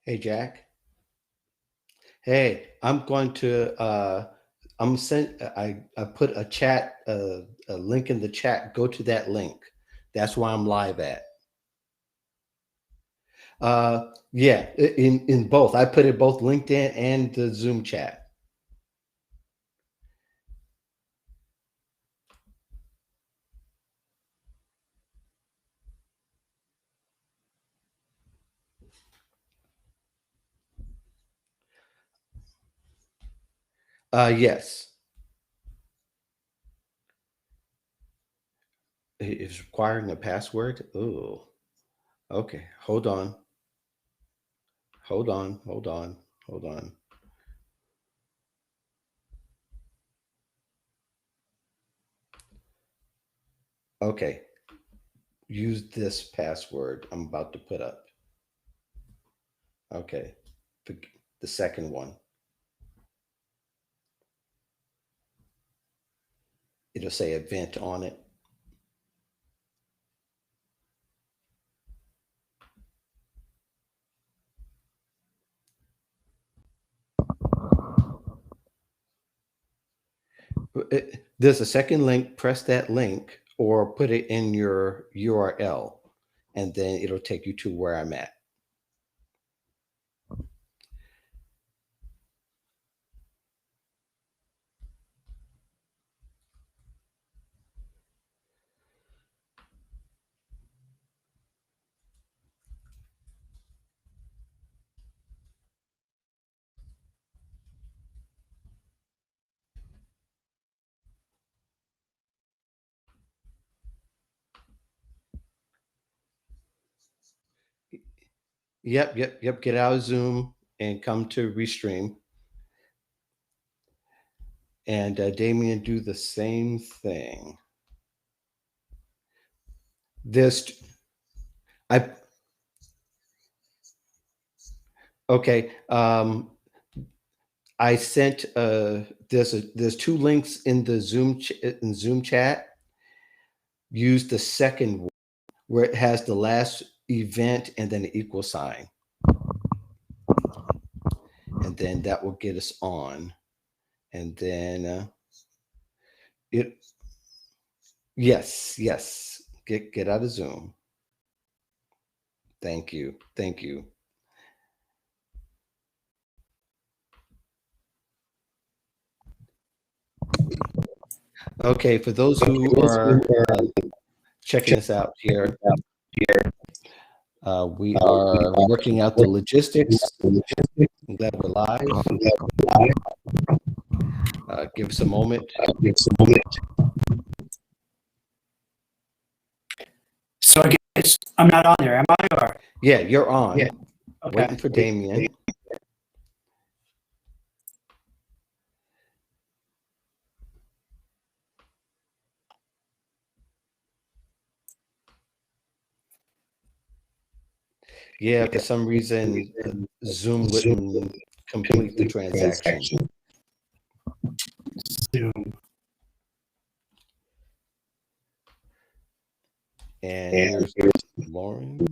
Hey, Jack. Hey, I'm going to I'm sent I put a chat a link in the chat. Go to that link. That's where I'm live at. Yeah, in both. I put it both LinkedIn and the Zoom chat. Yes. It's requiring a password. Oh, okay. Hold on. Hold on. Hold on. Hold on. Okay. Use this password I'm about to put up. Okay. The, the second one. It'll say event on it. There's a second link. Press that link or put it in your URL, and then it'll take you to where I'm at. Yep. Get out of Zoom and come to Restream. And Damien, do the same thing. This, I okay. I sent there's two links in the Zoom chat. Use the second one where it has the last event and then the equal sign, and then that will get us on. And then it yes. Get out of Zoom. Thank you. Okay, for those who are checking us out here, we are working out the logistics. I'm glad we're live. Give us a moment. So I guess I'm not on there, am I? Or? Yeah, you're on. Yeah. Okay. Waiting for Damien. Yeah, for some reason, Zoom wouldn't complete the transaction. Zoom. And here's Lauren.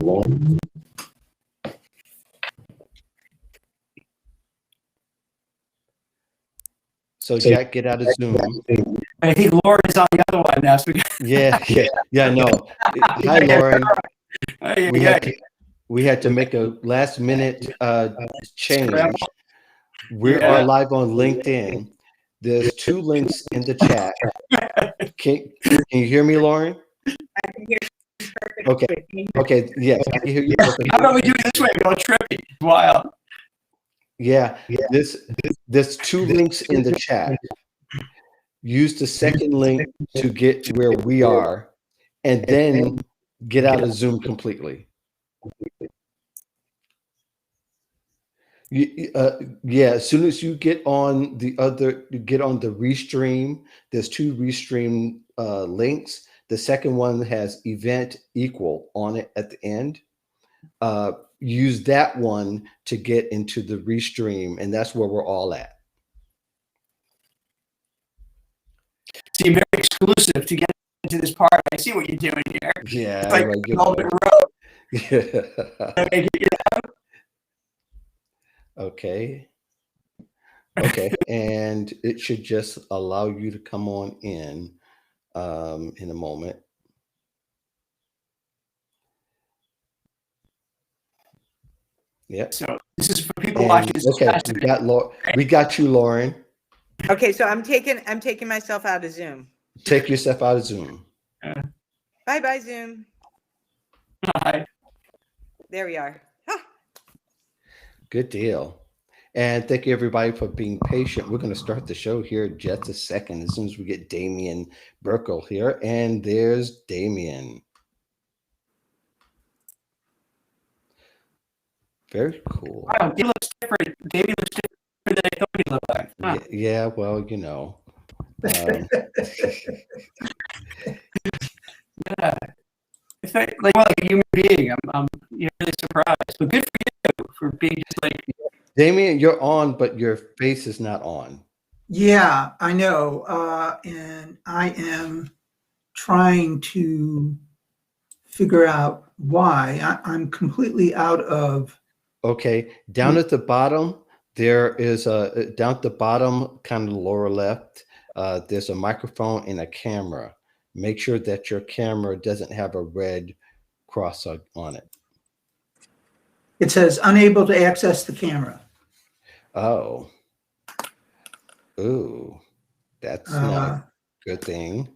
So Jack, get out of Zoom. I think Lauren is on the other one now. So Yeah. No. Hi, Lauren. We had to make a last minute change. We are live on LinkedIn. There's two links in the chat. Can you hear me, Lauren? I can hear you perfectly. Okay. Yes, I can hear you perfectly. How about we do it this way? Go trippy. Wild. Yeah. There's two links in the chat. Use the second link to get where we are, and then get out of Zoom completely. Yeah, as soon as you get on the Restream, there's two Restream links. The second one has event equal on it at the end. Use that one to get into the Restream, and that's where we're all at. Seem very exclusive to get into this part. I see what you're doing here. Yeah, it's like right, Velvet Road. Yeah. Okay. Okay. And it should just allow you to come on in a moment. Yep. So this is for people watching. And This is okay, fascinating. we got you, Lauren. Okay, so I'm taking myself out of Zoom. Take yourself out of Zoom. Bye bye Zoom. Hi. There we are. Huh. Good deal. And thank you everybody for being patient. We're going to start the show here in just a second as soon as we get Damien Burkle here. And there's Damien. Very cool. Wow, he looks different. David looks different than I thought he looked like. Huh. Yeah, well, you know. Yeah. It's like a human being. I'm really surprised. But good for you for being just like. Damien, you're on, but your face is not on. Yeah, I know. And I am trying to figure out why. I'm completely out of. Okay, down at the bottom, there is down at the bottom, kind of lower left, there's a microphone and a camera. Make sure that your camera doesn't have a red cross on it. It says unable to access the camera. Oh. Ooh, that's not a good thing.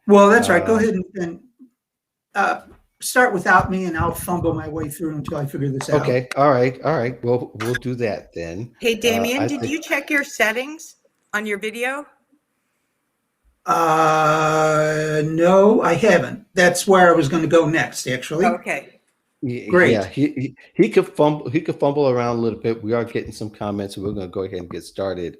Well, that's right. Go ahead and start without me, and I'll fumble my way through until I figure this out. Okay, all right. Well, we'll do that then. Hey Damien, did you check your settings on your video? No, I haven't. That's where I was going to go next, actually. Okay. Great. Yeah, he could fumble around a little bit. We are getting some comments, so we're going to go ahead and get started.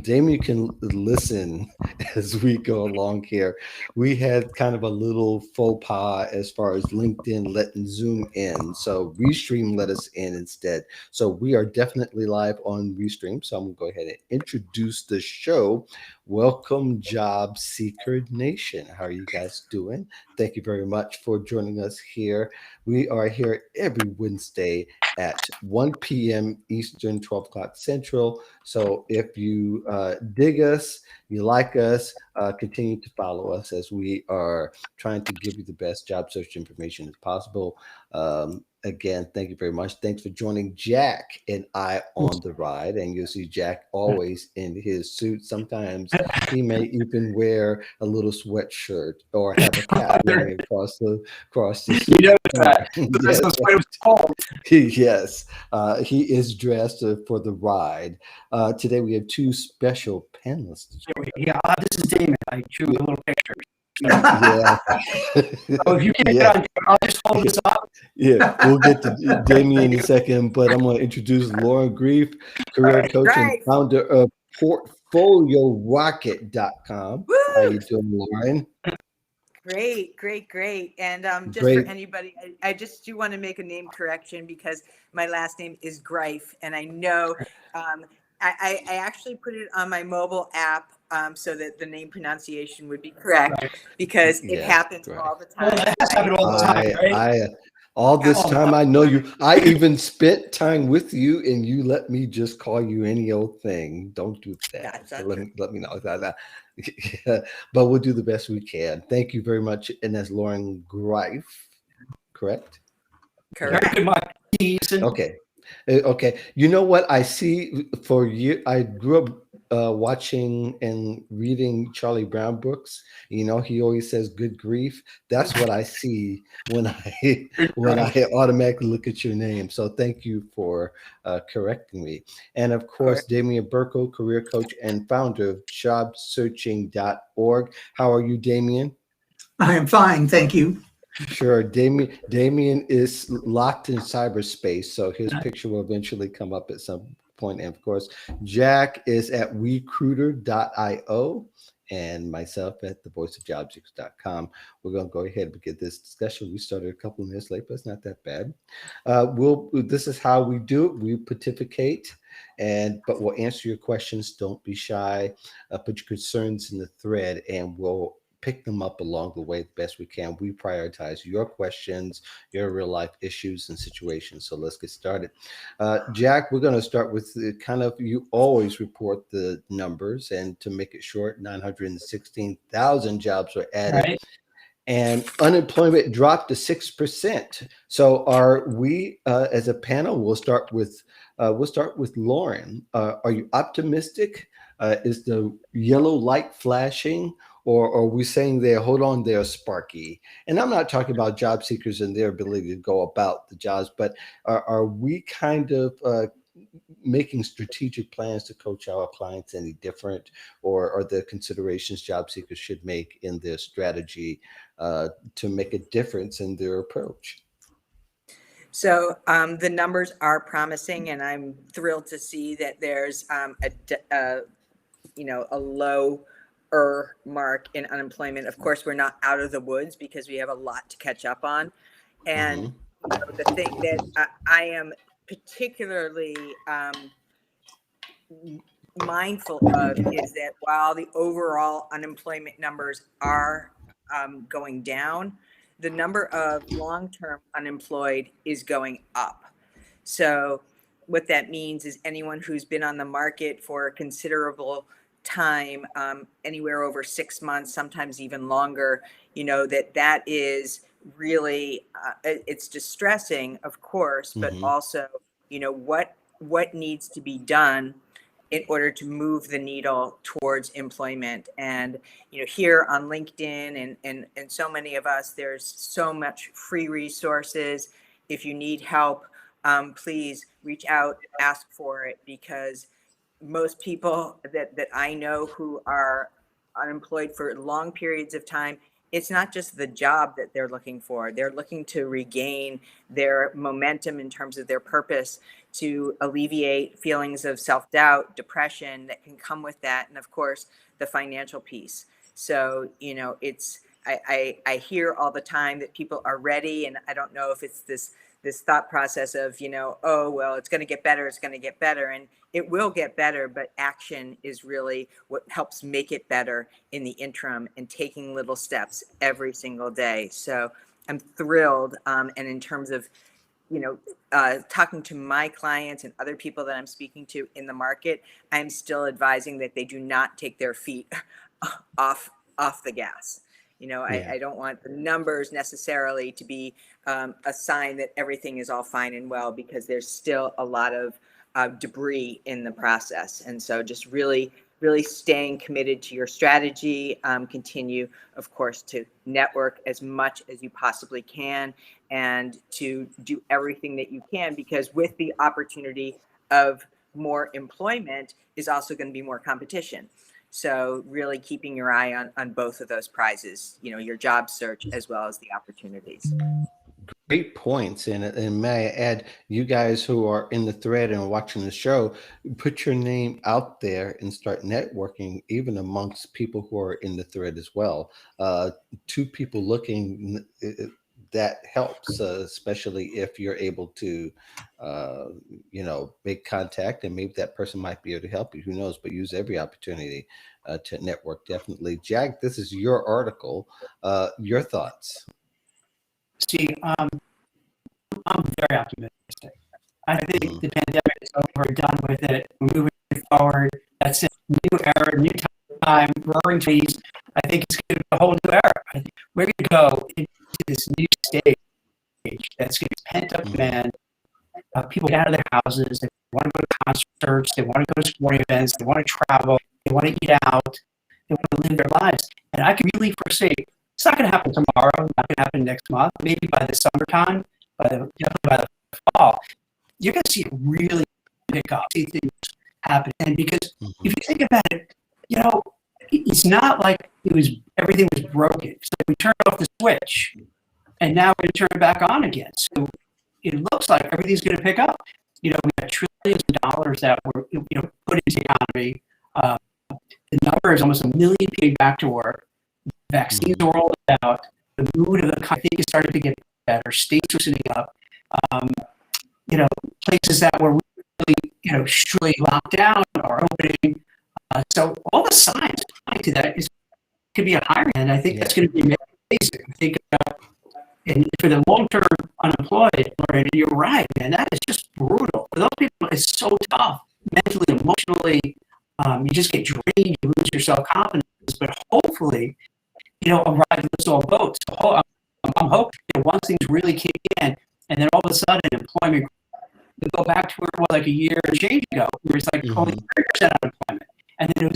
Damien can listen as we go along here. We had kind of a little faux pas as far as LinkedIn letting Zoom in, so Restream let us in instead. So we are definitely live on Restream. So I'm going to go ahead and introduce the show. Welcome, Job Seeker Nation. How are you guys doing? Thank you very much for joining us here. We are here every Wednesday at 1 p.m. Eastern, 12 o'clock Central. So if you dig us, you like us, continue to follow us as we are trying to give you the best job search information as possible. Again, thank you very much. Thanks for joining Jack and I on the ride. And you'll see Jack always in his suit. Sometimes he may even wear a little sweatshirt or have a cap wearing across the suit. You know that. Yes. That's what it was told. Yes, he is dressed for the ride. Today we have two special panelists. Yeah, this is Damon. I drew a little picture. Yeah. So if you can't get on, I'll just hold this up. Yeah, we'll get to Damien in a second, but I'm going to introduce Lauren Grief, career coach and founder of PortfolioRocket.com. How you doing, Lauren? Great. And just Great. for anybody, I just do want to make a name correction because my last name is Greif, and I know I actually put it on my mobile app so that the name pronunciation would be correct because it happens all the time. Well, that happens all the time, right? All this time I know you. I even spent time with you, and you let me just call you any old thing. Don't do that. So let me know that. But we'll do the best we can. Thank you very much. And that's Lauren Greif, correct? Correct. Very good, Okay. Okay. You know what I see for you? I grew up watching and reading Charlie Brown books. You know, he always says "good grief." That's what I see when I automatically look at your name. So thank you for correcting me. And of course, Damien Burkle, career coach and founder of JobSearching.org. How are you, Damien? I am fine, thank you. Sure. Damien is locked in cyberspace, so his picture will eventually come up at some point. And of course, Jack is at Recruiter.io and myself at thevoiceofjobseekers.com. We're going to go ahead and get this discussion. We started a couple of minutes late, but it's not that bad. This is how we do it. We pontificate, but we'll answer your questions. Don't be shy. Put your concerns in the thread, and we'll pick them up along the way the best we can. We prioritize your questions, your real life issues and situations. So let's get started. Jack, we're going to start with the kind of, you always report the numbers, and to make it short, 916,000 jobs were added. Right. And unemployment dropped to 6%. So, are we, as a panel? We'll start with Lauren. Are you optimistic? Is the yellow light flashing, or are we saying there, hold on there, Sparky? And I'm not talking about job seekers and their ability to go about the jobs, but are we kind of making strategic plans to coach our clients any different, or are there considerations job seekers should make in their strategy to make a difference in their approach? So the numbers are promising, and I'm thrilled to see that there's a lower mark in unemployment. Of course, we're not out of the woods because we have a lot to catch up on. And the thing that I am particularly mindful of is that while the overall unemployment numbers are going down, the number of long-term unemployed is going up. So what that means is anyone who's been on the market for a considerable time, anywhere over 6 months, sometimes even longer, that is really, it's distressing, of course, but also, what needs to be done in order to move the needle towards employment. And, here on LinkedIn and so many of us, there's so much free resources. If you need help, please reach out, ask for it, because most people that I know who are unemployed for long periods of time, it's not just the job that they're looking for. They're looking to regain their momentum in terms of their purpose, to alleviate feelings of self-doubt, depression that can come with that, and of course, the financial piece. So, I hear all the time that people are ready, and I don't know if it's this thought process of, oh, well, it's going to get better, and it will get better, but action is really what helps make it better in the interim, and taking little steps every single day. So I'm thrilled. And in terms of, talking to my clients and other people that I'm speaking to in the market, I'm still advising that they do not take their feet off the gas. I don't want the numbers necessarily to be a sign that everything is all fine and well, because there's still a lot of debris in the process. And so just really, really staying committed to your strategy, continue, of course, to network as much as you possibly can, and to do everything that you can, because with the opportunity of more employment is also going to be more competition. So really keeping your eye on both of those prizes, your job search as well as the opportunities. Great points. And may I add, you guys who are in the thread and watching the show, put your name out there and start networking, even amongst people who are in the thread as well. Two people looking, that helps, especially if you're able to, make contact, and maybe that person might be able to help you. Who knows? But use every opportunity to network, definitely. Jack, this is your article. Your thoughts? See, I'm very optimistic. I think the pandemic is over, done with it. We're moving forward. That's it. New era, new time, roaring 20s. I think it's going to be a whole new era. I think we're going to go into this new stage that's going to be pent-up demand. People get out of their houses. They want to go to concerts. They want to go to sporting events. They want to travel. They want to eat out. They want to live their lives. And I can really foresee, it's not going to happen tomorrow, not going to happen next month, maybe by the summertime, definitely by the fall, you're going to see it really pick up, see things happen. And because if you think about it, it's not like everything was broken. So we turned off the switch, and now we're going to turn it back on again. So it looks like everything's going to pick up. We have trillions of dollars that were put into the economy. The number is almost 1 million people back to work. Vaccines are rolled out. The mood of the country is starting to get better. States are sitting up. Places that were really, surely locked down are opening. So all the signs point to that is could be a higher end. I think Yeah. that's going to be amazing. I think and for the long-term unemployed, Lauren, you're right, man. That is just brutal. For those people, it's so tough mentally, emotionally. You just get drained. You lose your self-confidence. But hopefully, a ride lifts all boats. So I'm hoping that once things really kick in, and then all of a sudden employment will go back to where it was like a year and change ago, where it's like only 30% unemployment. And then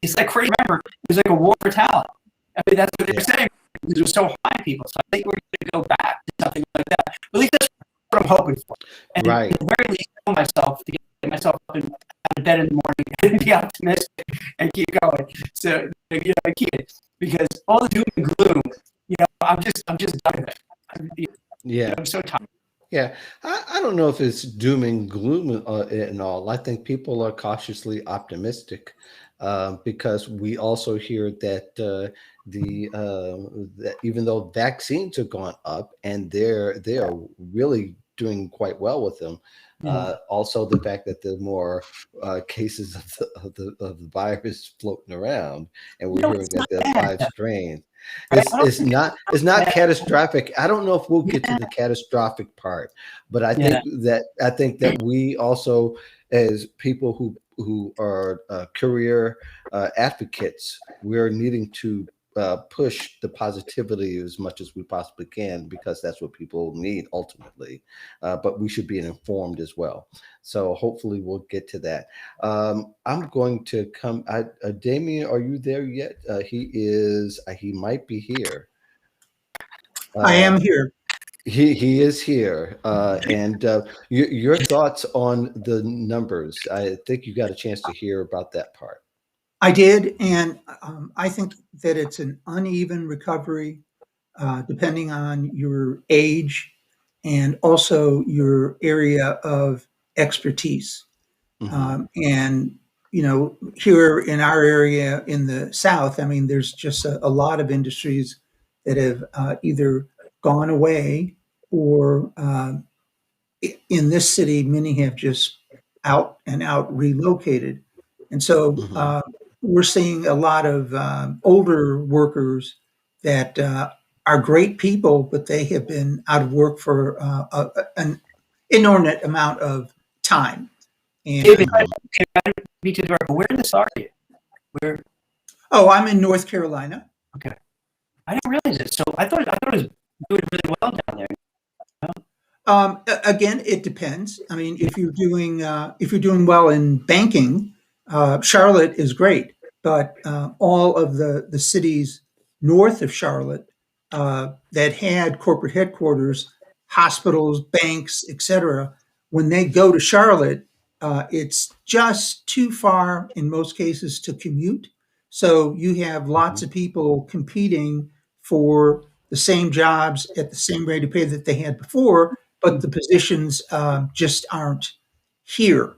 it's like crazy. Remember, it was like a war for talent. I mean, that's what they're saying. Because it was so high, people. So I think we're going to go back to something like that. But at least that's what I'm hoping for. And Right. at the very least, tell myself to get myself up and out of bed in the morning and be optimistic and keep going. So I can't, because all the doom and gloom, I'm just done with it. Yeah. I'm so tired. Yeah, I don't know if it's doom and gloom and all. I think people are cautiously optimistic because we also hear that that even though vaccines have gone up and they are really doing quite well with them, also the fact that there are more cases of the virus floating around, and we're hearing that there are 5 strains. It's not catastrophic. I don't know if we'll get to the catastrophic part, but I think that we also, as people who are career advocates, we're needing to push the positivity as much as we possibly can, because that's what people need ultimately. But we should be informed as well. So hopefully we'll get to that. I'm going to come. Damien, are you there yet? He might be here. I am here. He is here. And your thoughts on the numbers. I think you got a chance to hear about that part. I did, and I think that it's an uneven recovery, depending on your age and also your area of expertise. And here in our area in the South, I mean, there's just a lot of industries that have either gone away or in this city, many have just out and out relocated. And so we're seeing a lot of older workers that are great people, but they have been out of work for an inordinate amount of time. And David, be to the record, where in this are you? Where? Oh, I'm in North Carolina. Okay, I didn't realize it. So I thought it was doing really well down there. Again, it depends. I mean, if you're doing well in banking, Charlotte is great, but all of the cities north of Charlotte that had corporate headquarters, hospitals, banks, etc., when they go to Charlotte, it's just too far in most cases to commute. So you have lots of people competing for the same jobs at the same rate of pay that they had before, but the positions just aren't here.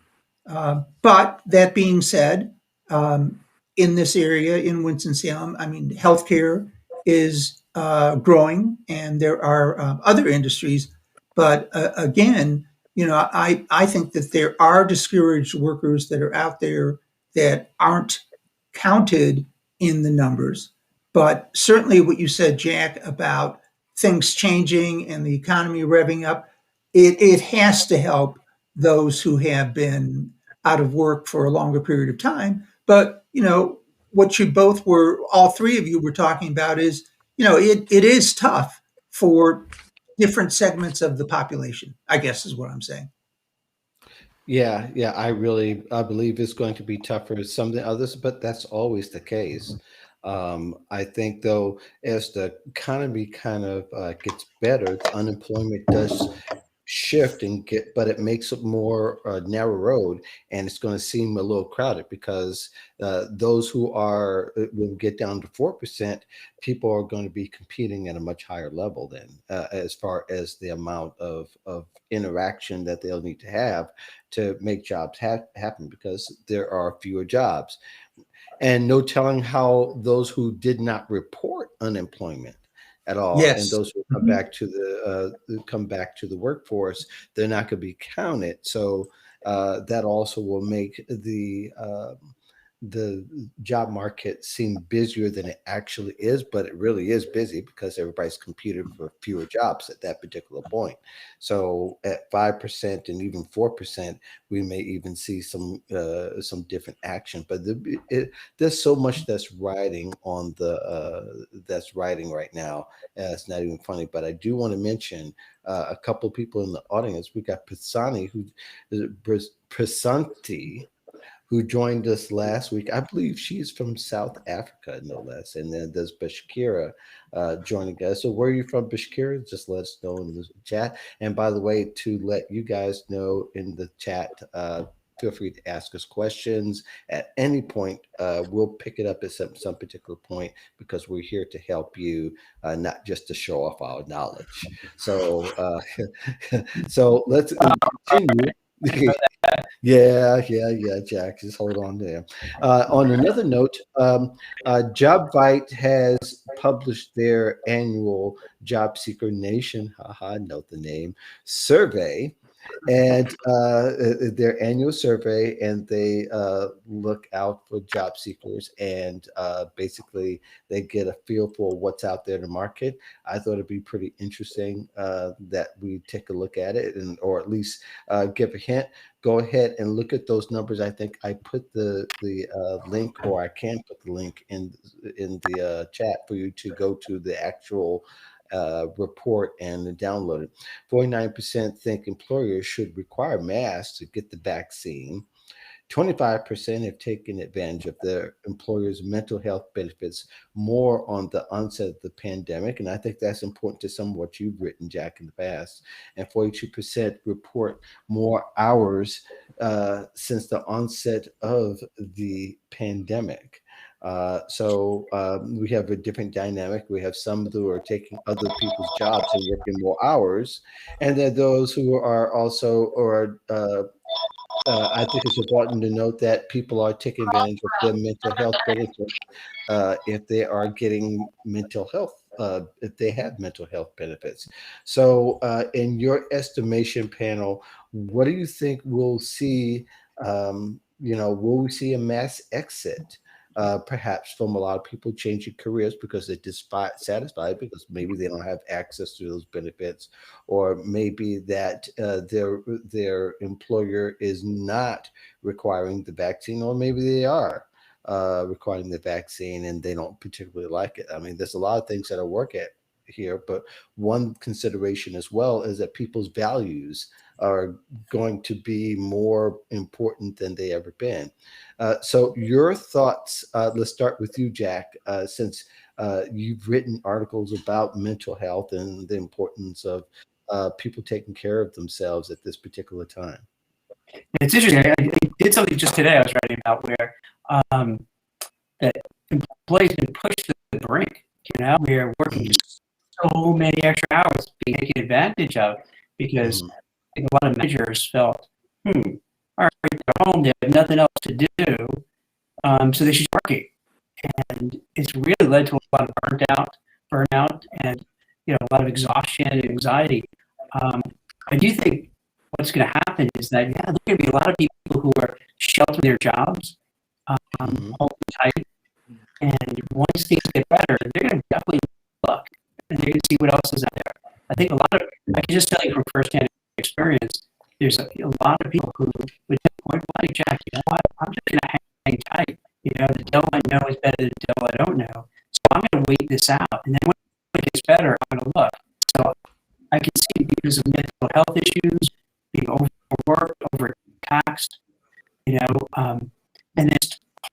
But that being said, in this area, in Winston-Salem, I mean, healthcare is growing, and there are other industries. But again, I think that there are discouraged workers that are out there that aren't counted in the numbers. But certainly what you said, Jack, about things changing and the economy revving up, it has to help those who have been out of work for a longer period of time. But, what all three of you were talking about is, it is tough for different segments of the population, I guess is what I'm saying. Yeah, I believe it's going to be tougher for some than others, but that's always the case. I think, though, as the economy kind of gets better, the unemployment does shift but it makes it more narrow road, and it's going to seem a little crowded because those who will get down to 4%, people are going to be competing at a much higher level then, as far as the amount of interaction that they'll need to have to make jobs happen, because there are fewer jobs. And no telling how those who did not report unemployment at all, Yes. and those who come back to the workforce, they're not going to be counted. So that also will make the the job market seem busier than it actually is, but it really is busy because everybody's competing for fewer jobs at that particular point. So at 5% and even 4%, we may even see some different action. But there's so much that's riding on that's riding right now. It's not even funny. But I do want to mention a couple of people in the audience. We got Prasanti, who joined us last week. I believe she's from South Africa, no less. And then there's Bashkira joining us. So where are you from, Bashkira? Just let us know in the chat. And by the way, to let you guys know in the chat, feel free to ask us questions at any point. We'll pick it up at some particular point because we're here to help you, not just to show off our knowledge. So, so let's continue. Yeah, Jack. Just hold on there. On another note, JobVite has published their annual Job Seeker Nation, note the name, survey, and their annual survey, and they look out for job seekers, and basically they get a feel for what's out there in the market. I thought it'd be pretty interesting that we take a look at it, or at least give a hint. Go ahead and look at those numbers. I think I put the link, or I can put the link in the chat for you to go to the actual report and download it. 49% think employers should require masks to get the vaccine. 25% have taken advantage of their employers' mental health benefits more on the onset of the pandemic. And I think that's important to some of what you've written, Jack, in the past. And 42% report more hours since the onset of the pandemic. So we have a different dynamic. We have some who are taking other people's jobs and working more hours. And then those who are also, I think it's important to note that people are taking advantage of their mental health benefits if they are getting mental health, if they have mental health benefits. So in your estimation panel, what do you think we'll see? Will we see a mass exit? Perhaps from a lot of people changing careers because they're dissatisfied because maybe they don't have access to those benefits, or maybe that their employer is not requiring the vaccine, or maybe they are requiring the vaccine and they don't particularly like it. I mean, there's a lot of things that I work at here, but one consideration as well is that people's values are going to be more important than they ever been. So your thoughts, let's start with you, Jack, since you've written articles about mental health and the importance of people taking care of themselves at this particular time. It's interesting. I did something just today I was writing about where that employees been pushed to the brink. We're working just so many extra hours being taken advantage of because I think a lot of managers felt, all right, they're home, they have nothing else to do, so they should be working. And it's really led to a lot of burnout, and a lot of exhaustion and anxiety. I do think what's going to happen is that, there's going to be a lot of people who are sheltering their jobs, holding tight, and once things get better, they're going to definitely look, and they're going to see what else is out there. I think I can just tell you from firsthand experience, there's a lot of people who would point blank, Jack, I'm just going to hang tight. The dough I know is better than the dough I don't know. So I'm going to wait this out. And then when it gets better, I'm going to look. So I can see because of mental health issues, being overworked, overtaxed, and then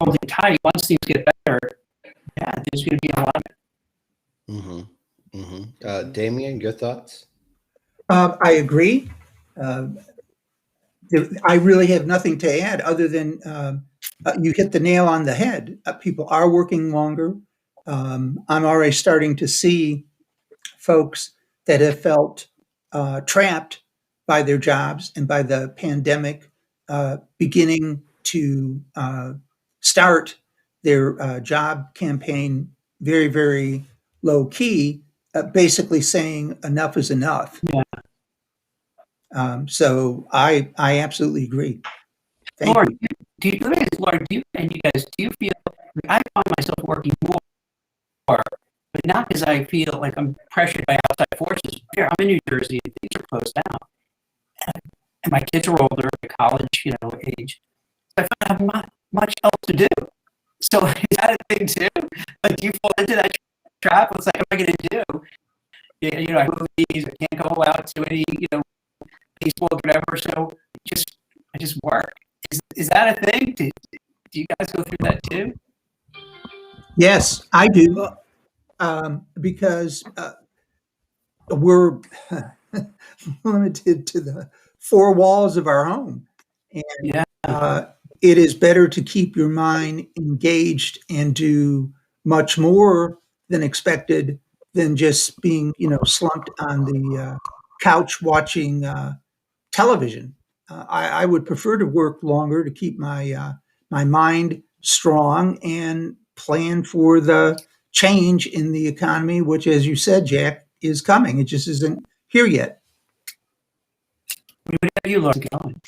holding tight. Once things get better, there's going to be a lot of it. Damien, your thoughts? I agree. I really have nothing to add other than you hit the nail on the head. People are working longer. I'm already starting to see folks that have felt trapped by their jobs and by the pandemic beginning to start their job campaign very, very low key, basically saying enough is enough. Yeah. So I absolutely agree. Thank Lauren, you. do you, let me ask, Laura, do you, and you guys, do you feel, I find myself working more, but not because I feel like I'm pressured by outside forces. Here, I'm in New Jersey, and things are closed down. And my kids are older, college, age. So I find I have not much else to do. So is that a thing too? Like, do you fall into that trap? It's like, what am I going to do? I movies, I can't go out to any, baseball, whatever. So I just work. Is that a thing? Do you guys go through that too? Yes, I do, because we're limited to the four walls of our home. And Yeah. It is better to keep your mind engaged and do much more than expected than just being, slumped on the couch watching television. I would prefer to work longer to keep my mind strong and plan for the change in the economy, which, as you said, Jack, is coming. It just isn't here yet. What have you learned going?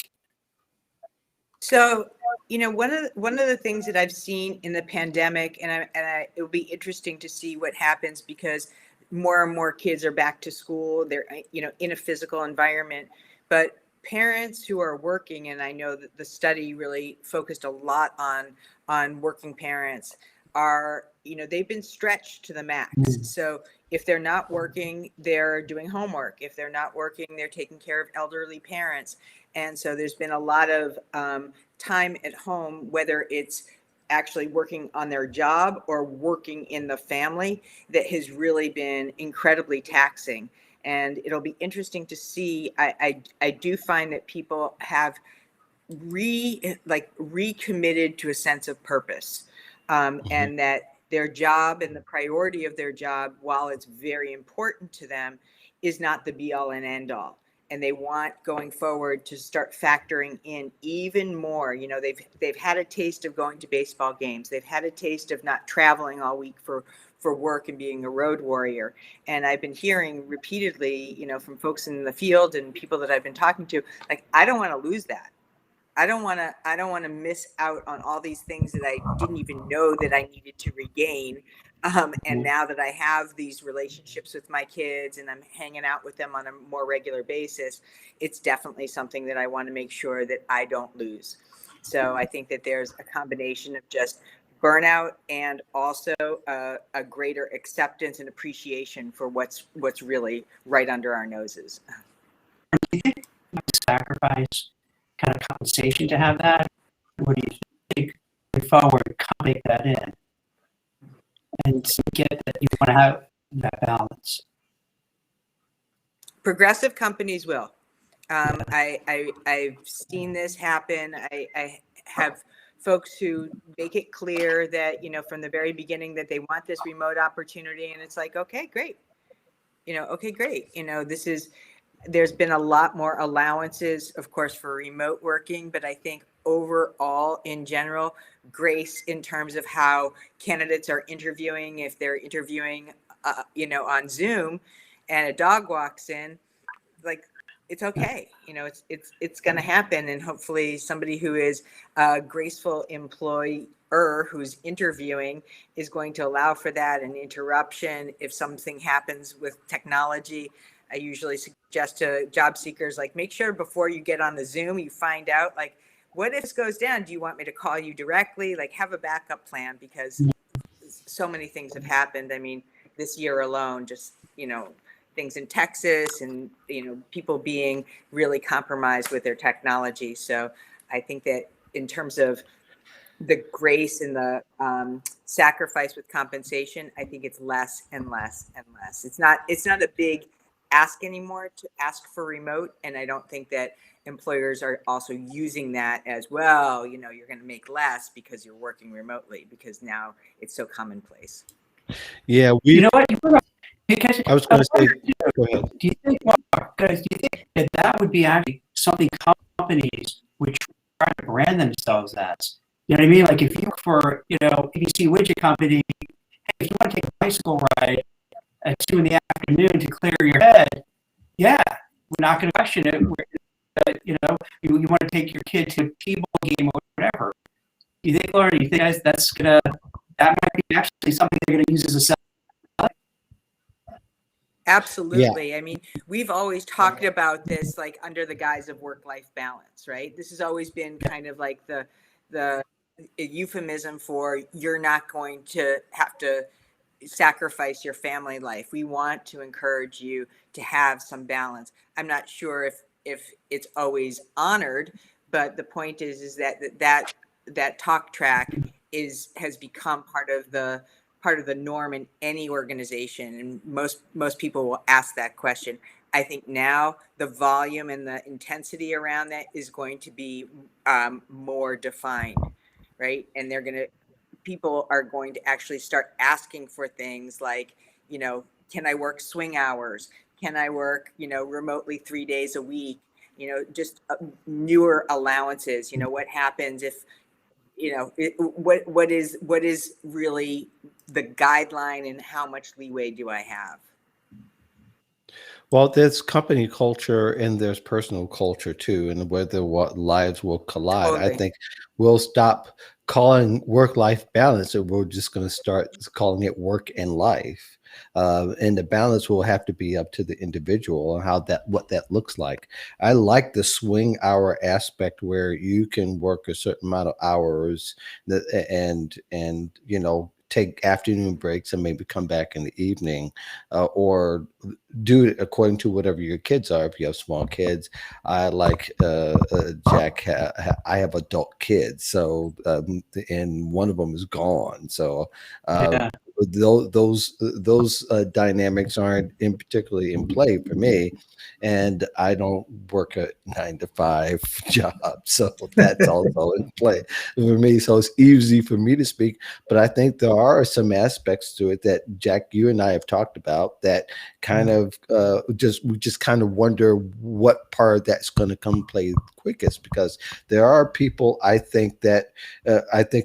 So, one of the things that I've seen in the pandemic, it will be interesting to see what happens, because more and more kids are back to school. They're, in a physical environment, but parents who are working, and I know that the study really focused a lot on working parents, are, they've been stretched to the max. So if they're not working, they're doing homework. If they're not working, they're taking care of elderly parents. And so there's been a lot of time at home, whether it's actually working on their job or working in the family, that has really been incredibly taxing. And it'll be interesting to see. I do find that people have recommitted to a sense of purpose, and that their job and the priority of their job, while it's very important to them, is not the be all and end all. And they want, going forward, to start factoring in even more. They've had a taste of going to baseball games. They've had a taste of not traveling all week for work and being a road warrior. And I've been hearing repeatedly, from folks in the field and people that I've been talking to, like, I don't want to lose that. I don't want to miss out on all these things that I didn't even know that I needed to regain. And now that I have these relationships with my kids and I'm hanging out with them on a more regular basis, it's definitely something that I want to make sure that I don't lose. So I think that there's a combination of just burnout and also a greater acceptance and appreciation for what's really right under our noses. Do you think you have to sacrifice kind of compensation to have that? What do you think going forward, make that in and get that you want to have that balance? Progressive companies will. I've seen this happen. I have folks who make it clear that, from the very beginning, that they want this remote opportunity, and it's like, okay, great. There's been a lot more allowances, of course, for remote working, but I think overall, in general, grace in terms of how candidates are interviewing. If they're interviewing, on Zoom, and a dog walks in, like, it's okay. It's going to happen, and hopefully, somebody who is a graceful employer who's interviewing is going to allow for that. An interruption, if something happens with technology, I usually suggest to job seekers, like, make sure before you get on the Zoom, you find out, like, what if this goes down? Do you want me to call you directly? Like, have a backup plan, because so many things have happened. I mean, this year alone, just, things in Texas and, people being really compromised with their technology. So I think that in terms of the grace and the sacrifice with compensation, I think it's less and less and less. It's not a big ask anymore to ask for remote. And I don't think that employers are also using that as, well, you're going to make less because you're working remotely, because now it's so commonplace. Yeah, you know what? Because I was going to say, go ahead. Do you think that would be actually something companies would try to brand themselves as? You know what I mean? Like, if you work for, ABC Widget Company, hey, if you want to take a bicycle ride at 2 p.m. to clear your head, yeah, we're not going to question it. you want to take your kid to a T-ball game or whatever. You think, Lauren, you think that might be actually something they're going to use as a sell? Absolutely. I mean, we've always talked about this like under the guise of work-life balance, right? This has always been kind of like the euphemism for you're not going to have to sacrifice your family life. We want to encourage you to have some balance. I'm not sure if it's always honored, but the point is that talk track has become part of the norm in any organization, and most people will ask that question. I think now the volume and the intensity around that is going to be more defined, right? And people are going to actually start asking for things like, can I work swing hours? Can I work, remotely 3 days a week? Just newer allowances. What happens if, what is really the guideline and how much leeway do I have? Well, there's company culture and there's personal culture too, and whether what lives will collide. I Totally. think we'll stop calling work-life balance, and we're just going to start calling it work and life. And the balance will have to be up to the individual and what that looks like. I like the swing hour aspect where you can work a certain amount of hours and take afternoon breaks and maybe come back in the evening, or do it according to whatever your kids are. If you have small kids, I like Jack. I have adult kids, so and one of them is gone. So Yeah. those dynamics aren't particularly in play for me, and I don't work a 9 to 5 job, so that's also in play for me. So it's easy for me to speak, but I think there are some aspects to it that Jack, you and I have talked about that kind of we just kind of wonder what part that's going to come play quickest, because there are people, I think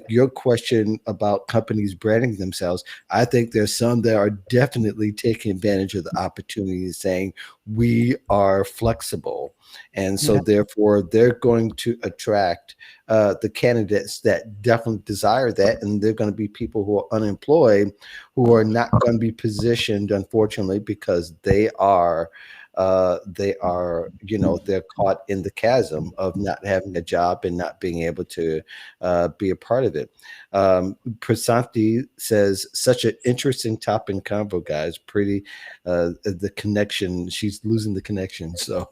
your question about companies branding themselves, I think there's some that are definitely taking advantage of the opportunity and saying we are flexible, and so therefore they're going to attract the candidates that definitely desire that, and they're going to be people who are unemployed, who are not going to be positioned, unfortunately, because they're caught in the chasm of not having a job and not being able to be a part of it. Prasanthi says, such an interesting topic convo, guys. Pretty the connection, she's losing the connection, so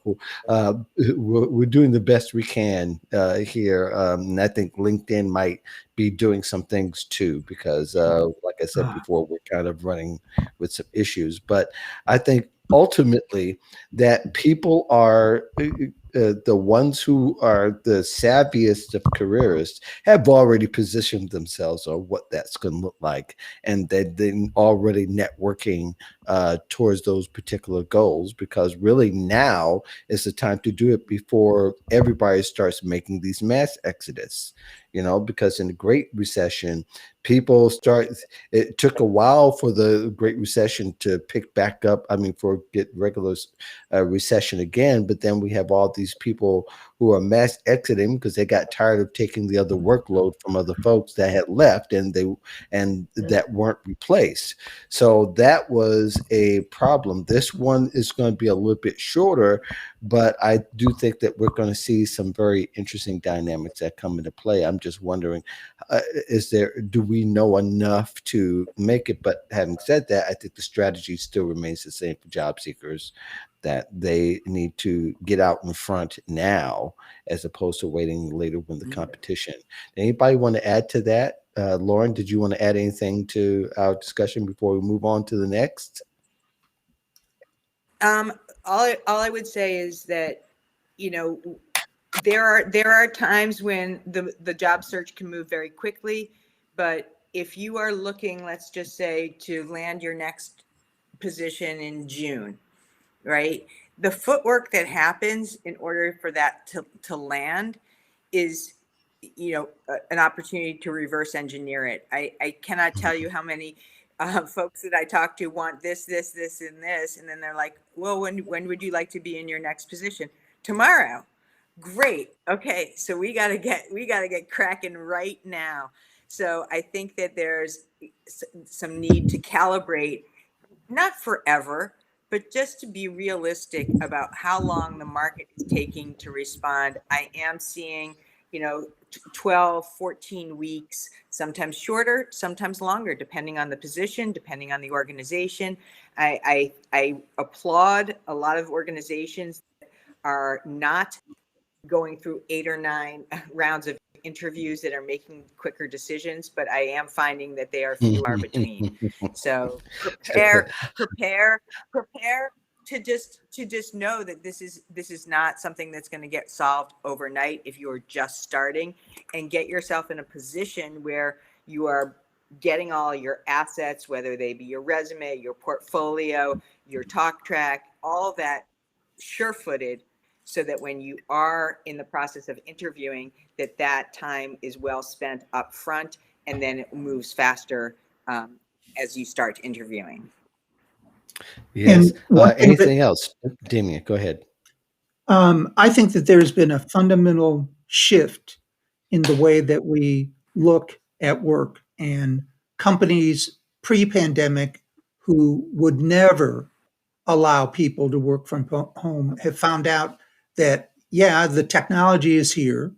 we're doing the best we can here, and I think LinkedIn might be doing some things too, because like I said before, we're kind of running with some issues. But I think ultimately that people are the ones who are the savviest of careerists have already positioned themselves on what that's going to look like, and they've been already networking towards those particular goals, because really now is the time to do it before everybody starts making these mass exodus. Because in the Great Recession, it took a while for the Great Recession to pick back up. I mean, for get regular recession again, but then we have all these people who are mass exiting because they got tired of taking the other workload from other folks that had left and that weren't replaced. So that was a problem. This one is going to be a little bit shorter, but I do think that we're going to see some very interesting dynamics that come into play. I'm just wondering, do we know enough to make it? But having said that, I think the strategy still remains the same for job seekers, that they need to get out in front now as opposed to waiting later when the competition. Anybody want to add to that? Lauren, did you want to add anything to our discussion before we move on to the next? All I would say is that, there are times when the job search can move very quickly, but if you are looking, let's just say, to land your next position in June, right? The footwork that happens in order for that to land is, an opportunity to reverse engineer it. I cannot tell you how many folks that I talk to want this, and this, and then they're like, well, when would you like to be in your next position? Tomorrow. Great. Okay, so we gotta get cracking right now. So I think that there's some need to calibrate, not forever, but just to be realistic about how long the market is taking to respond. I am seeing, 12, 14 weeks, sometimes shorter, sometimes longer, depending on the position, depending on the organization. I applaud a lot of organizations that are not going through 8 or 9 rounds of interviews that are making quicker decisions, but I am finding that they are few are between. So prepare to just know that this is not something that's going to get solved overnight if you're just starting, and get yourself in a position where you are getting all your assets, whether they be your resume, your portfolio, your talk track, all that sure-footed, so that when you are in the process of interviewing, that time is well spent up front, and then it moves faster as you start interviewing. Yes. And one thing that Anything else? Damien, go ahead. I think that there's been a fundamental shift in the way that we look at work, and companies pre-pandemic who would never allow people to work from home have found out that, yeah, the technology is here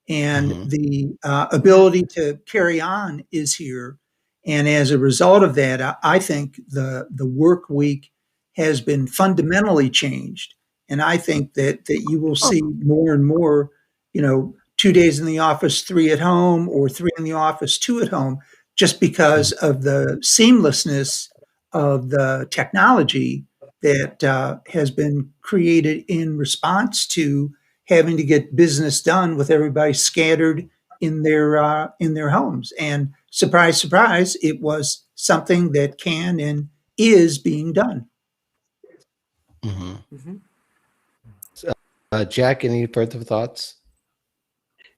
and Mhm. the ability to carry on is here. And as a result of that, I think the work week has been fundamentally changed. And I think that you will see more and more, 2 days in the office, three at home, or three in the office, two at home, just because of the seamlessness of the technology that has been created in response to having to get business done with everybody scattered in their homes. And surprise, surprise, it was something that can and is being done. Mhm. Mm-hmm. Jack, any further thoughts?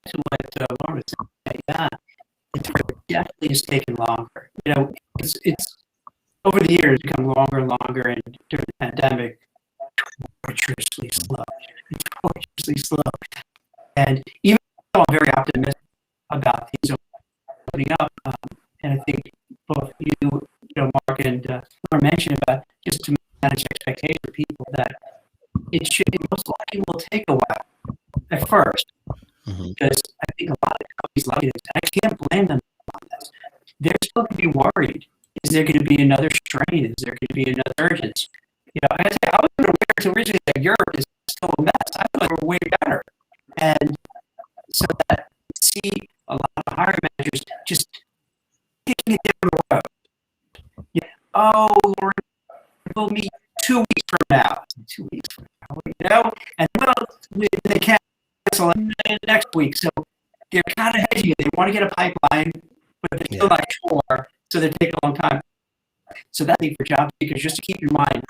To what Lauren was saying, yeah, it definitely has taken longer. It's over the years become longer and longer, and during the pandemic, tortuously slow, tortuously slow. And even though I'm very optimistic about things opening up, and I think both Mark and Laura mentioned about just to manage expectations for people, that it most likely will take a while at first, Mhm. because I think a lot of companies like this, and I can't blame them on this. They're still going to be worried. Is there going to be another strain? Is there going to be another urgence? I gotta say, I was aware until originally that Europe is still a mess. I thought they were way better. And so that see a lot of hiring managers just kicking it down the road. Oh, Lauren, we'll meet 2 weeks from now. 2 weeks from now, and well, they cancel it next week. So they're kind of hedging it. They want to get a pipeline, but they're still not sure, so they take a long time. So that's the thing for job seekers, just to keep in mind.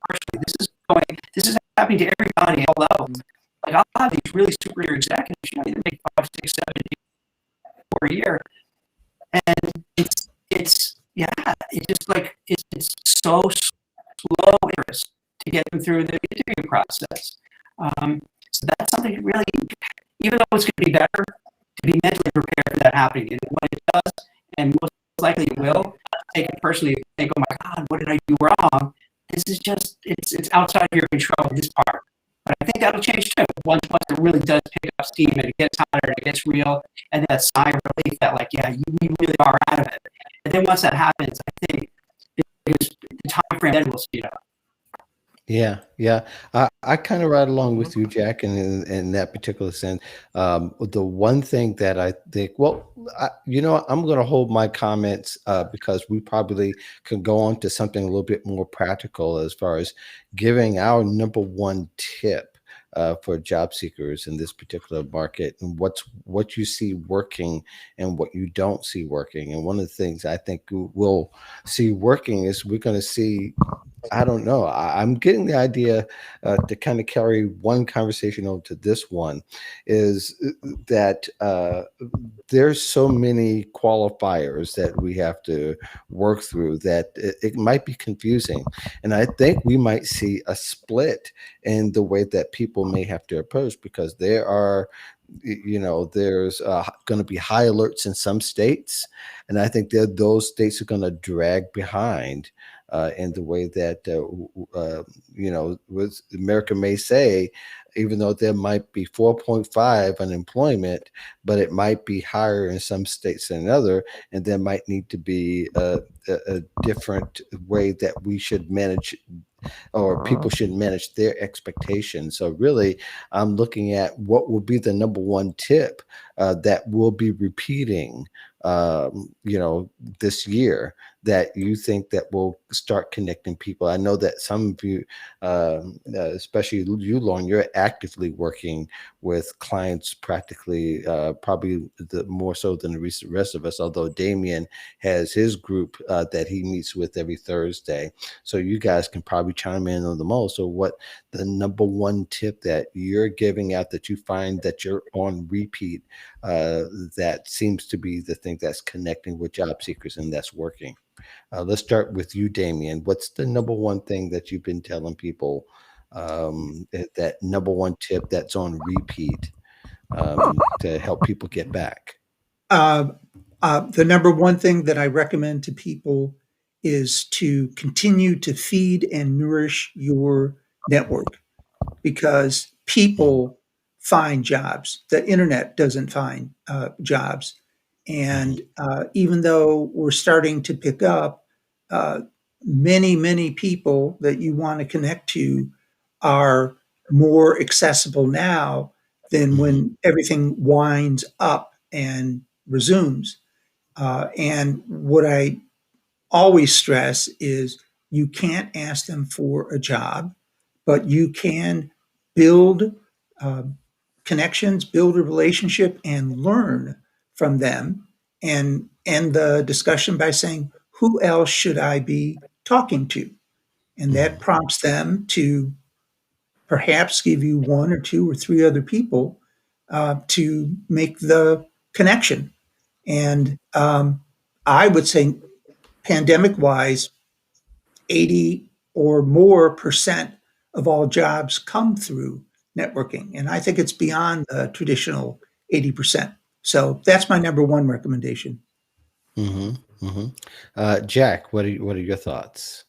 Personally, this is happening to everybody at all levels. Like, I'll have these really superior executives, they make 5, 6, 7 for a year, and it's just like it's so slow interest to get them through the interview process. So that's something that really, even though it's going to be better, to be mentally prepared for that happening. And when it does, and most likely it will, take it personally and think, oh my God, what did I do wrong? This is just, it's outside of your control, this part. But I think that'll change too. Once it really does pick up steam and it gets hotter, it gets real, and that sigh of relief that, like, yeah, we really are out of it. And then once that happens, I think the time frame then will speed up. Yeah, yeah. I kind of ride along with you, Jack, in that particular sense. The one thing that I think, well, I'm going to hold my comments because we probably can go on to something a little bit more practical as far as giving our number one tip for job seekers in this particular market, and what you see working and what you don't see working. And one of the things I think we'll see working is we're going to see I don't know. I'm getting the idea to kind of carry one conversation over to this one is that there's so many qualifiers that we have to work through that it might be confusing. And I think we might see a split in the way that people may have to approach because there are, there's going to be high alerts in some states. And I think that those states are going to drag behind in the way that with America may say, even though there might be 4.5 unemployment, but it might be higher in some states than another, and there might need to be a different way that we should manage or people should manage their expectations. So really, I'm looking at what will be the number one tip that we'll be repeating, this year that you think that will start connecting people. I know that some of you, especially you, Lauren, you're actively working with clients practically, probably more so than the rest of us, although Damien has his group that he meets with every Thursday. So you guys can probably chime in on them all. So what the number one tip that you're giving out that you find that you're on repeat that seems to be the thing that's connecting with job seekers and that's working? Let's start with you, Damien. What's the number one thing that you've been telling people, that number one tip that's on repeat to help people get back? The number one thing that I recommend to people is to continue to feed and nourish your network because people find jobs. The internet doesn't find jobs. And even though we're starting to pick up, many, many people that you want to connect to are more accessible now than when everything winds up and resumes. And what I always stress is you can't ask them for a job, but you can build connections, build a relationship, and learn from them and end the discussion by saying, who else should I be talking to? And that prompts them to perhaps give you one or two or three other people to make the connection. And I would say, pandemic wise, 80 or more percent of all jobs come through networking. And I think it's beyond the traditional 80%. So that's my number one recommendation. Jack, what are your thoughts?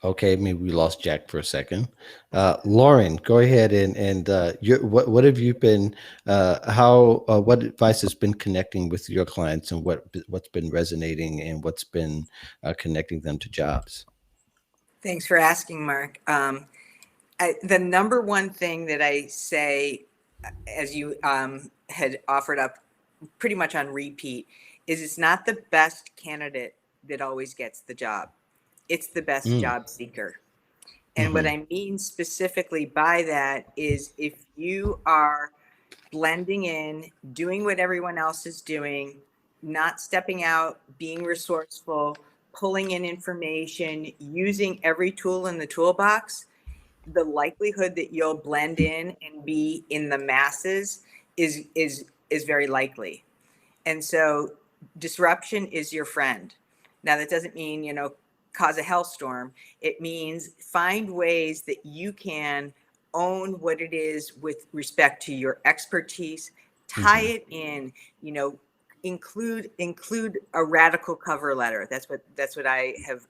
Okay, maybe we lost Jack for a second. Lauren, go ahead and what have you been? What advice has been connecting with your clients, and what's been resonating, and what's been connecting them to jobs? Thanks for asking, Mark. The number one thing that I say, as you had offered up pretty much on repeat, is it's not the best candidate that always gets the job. It's the best job seeker. And what I mean specifically by that is if you are blending in, doing what everyone else is doing, not stepping out, being resourceful, pulling in information, using every tool in the toolbox, the likelihood that you'll blend in and be in the masses is very likely. And so disruption is your friend. Now that doesn't mean, cause a hellstorm. It means find ways that you can own what it is with respect to your expertise, tie it in, include a radical cover letter. That's what I have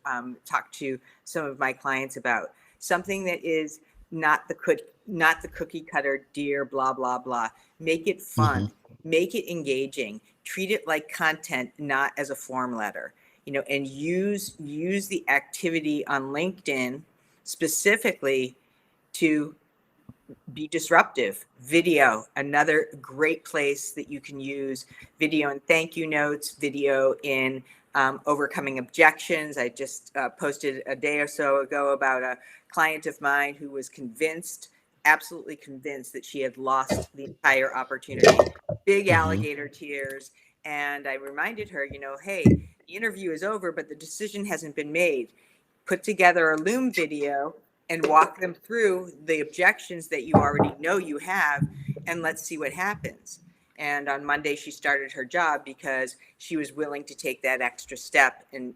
talked to some of my clients about. Something that is not the cookie cutter, dear, blah, blah, blah. Make it fun, make it engaging, treat it like content, not as a form letter. And use the activity on LinkedIn specifically to be disruptive. Video, another great place that you can use video in thank you notes, video in overcoming objections. I just posted a day or so ago about a client of mine who was absolutely convinced that she had lost the entire opportunity. Big alligator tears. And I reminded her, hey, the interview is over, but the decision hasn't been made. Put together a Loom video and walk them through the objections that you already know you have, and let's see what happens. And on Monday, she started her job because she was willing to take that extra step and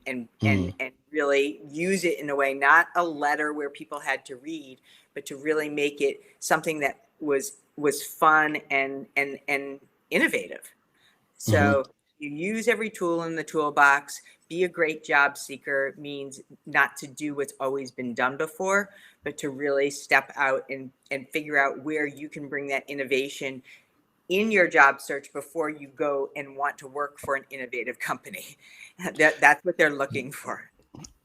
really use it in a way, not a letter where people had to read, but to really make it something that was fun and innovative. So you use every tool in the toolbox. Be a great job seeker means not to do what's always been done before, but to really step out and figure out where you can bring that innovation in your job search before you go and want to work for an innovative company. That's what they're looking for.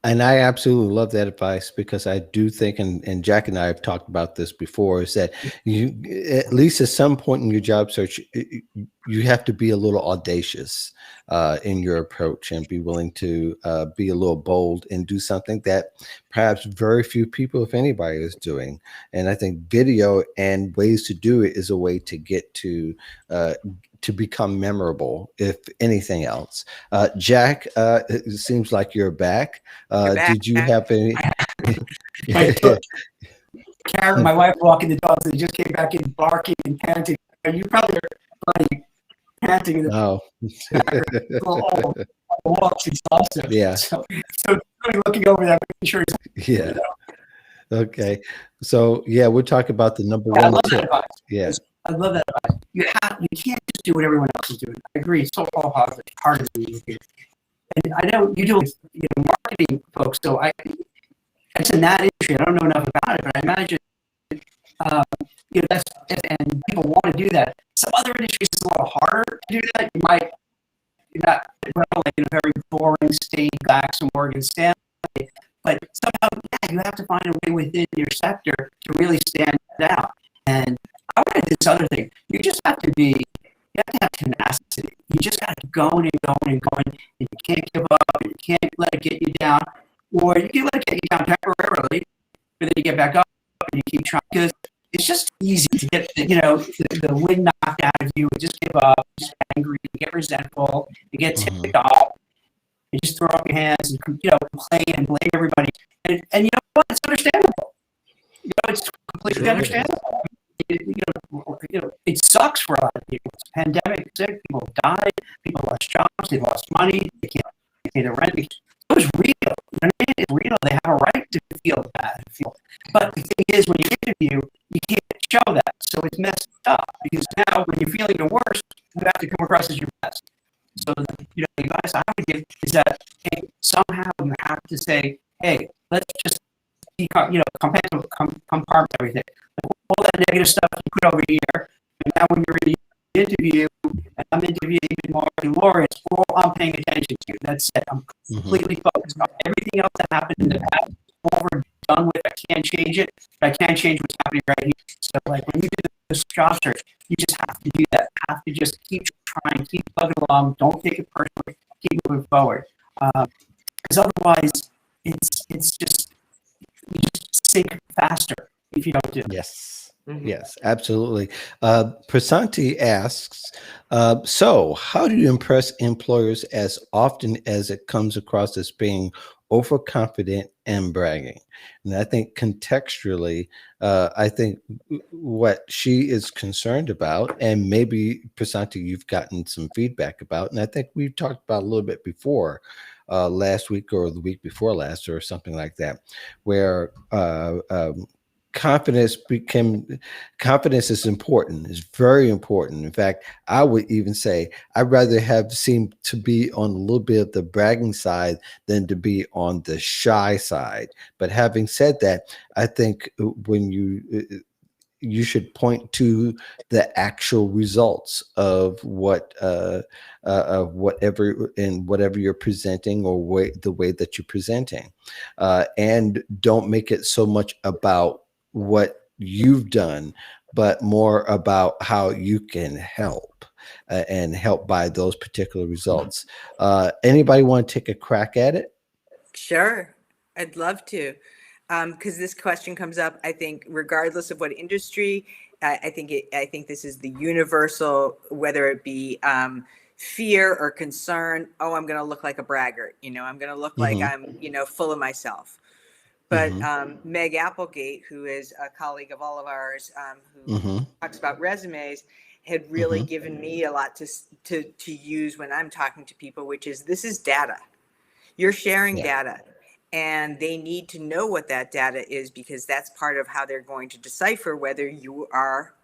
And I absolutely love that advice, because I do think, and Jack and I have talked about this before, is that you, at least at some point in your job search, you have to be a little audacious in your approach, and be willing to be a little bold and do something that perhaps very few people, if anybody, is doing. And I think video and ways to do it is a way to get to become memorable, if anything else. Jack, it seems like you're back. back, Did you have any? Karen, my wife, walking the dogs, and just came back in barking and panting. You probably are funny, panting in the Oh, walks exhausted. yeah, So looking over that, making sure yeah. Okay, so yeah, we're talking about the number I one love that tip. advice. Yeah. I love that advice. You can't just do what everyone else is doing. I agree. It's so hard to do. And I know you do marketing folks, so it's in that industry. I don't know enough about it, but I imagine that's, and people want to do that. Some other industries it's a little harder to do that. You're not like in a very boring state back to Morgan Stanley, but somehow you have to find a way within your sector to really stand out. And I want to do this other thing. You have to have tenacity. You just got to keep going and going and going. And you can't give up. And you can't let it get you down. Or you can let it get you down temporarily, but then you get back up and you keep trying. Because it's just easy to get the wind knocked out of you and just give up, just get angry, you get resentful, you get ticked off. You just throw up your hands and complain and blame everybody. And you know what? It's understandable. It's completely understandable. It sucks for a lot of people. It's a pandemic, sick, people died, people lost jobs, they lost money, they can't pay their rent. It was real. It's real. They have a right to feel bad. But the thing is, when you interview, you can't show that. So it's messed up, because now when you're feeling the worst, you have to come across as your best. So the advice I would give is that somehow you have to say, hey, let's just compartment everything. All that negative stuff you put over here, and now when you're in the interview, and I'm interviewing Martin Lawrence, all I'm paying attention to. That's it. I'm completely focused on everything else that happened in the past. Over, done with. I can't change it, but I can change what's happening right here. So, like when you do this job search, you just have to do that. You have to just keep trying, keep plugging along. Don't take it personally. Keep moving forward. Because otherwise, it's just you just sink faster if you don't do it. Yes. Yes, absolutely. Prasanti asks, so how do you impress employers as often as it comes across as being overconfident and bragging? And I think contextually, I think what she is concerned about, and maybe Prasanti, you've gotten some feedback about, and I think we've talked about a little bit before, last week or the week before last or something like that, where confidence is important. It's very important. In fact, I would even say I'd rather have seemed to be on a little bit of the bragging side than to be on the shy side. But having said that, I think when you should point to the actual results of whatever you're presenting, or the way that you're presenting, and don't make it so much about what you've done, but more about how you can help and help by those particular results. Anybody want to take a crack at it? Sure, I'd love to. Because this question comes up, I think, regardless of what industry. I think this is the universal, whether it be fear or concern. Oh, I'm going to look like a braggart. I'm going to look like I'm, full of myself. But Meg Applegate, who is a colleague of all of ours, who talks about resumes, had really given me a lot to use when I'm talking to people, which is, this is data. You're sharing data, and they need to know what that data is, because that's part of how they're going to decipher whether you are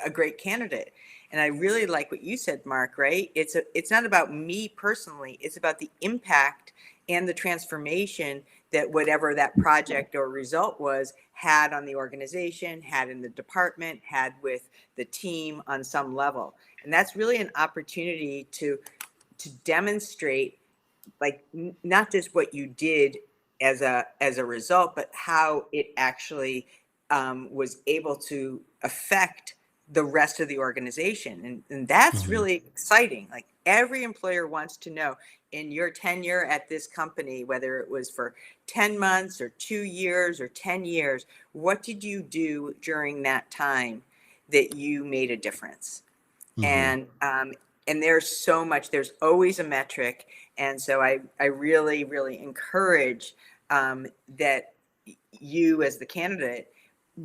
a great candidate. And I really like what you said, Mark, right? It's not about me personally. It's about the impact and the transformation that whatever that project or result was had on the organization, had in the department, had with the team on some level. And that's really an opportunity to demonstrate, like, not just what you did as a result, but how it actually was able to affect the rest of the organization. And that's really exciting. Like, every employer wants to know, in your tenure at this company, whether it was for 10 months or 2 years or 10 years, what did you do during that time that you made a difference? And there's so much, there's always a metric. And so I really, really encourage that you, as the candidate,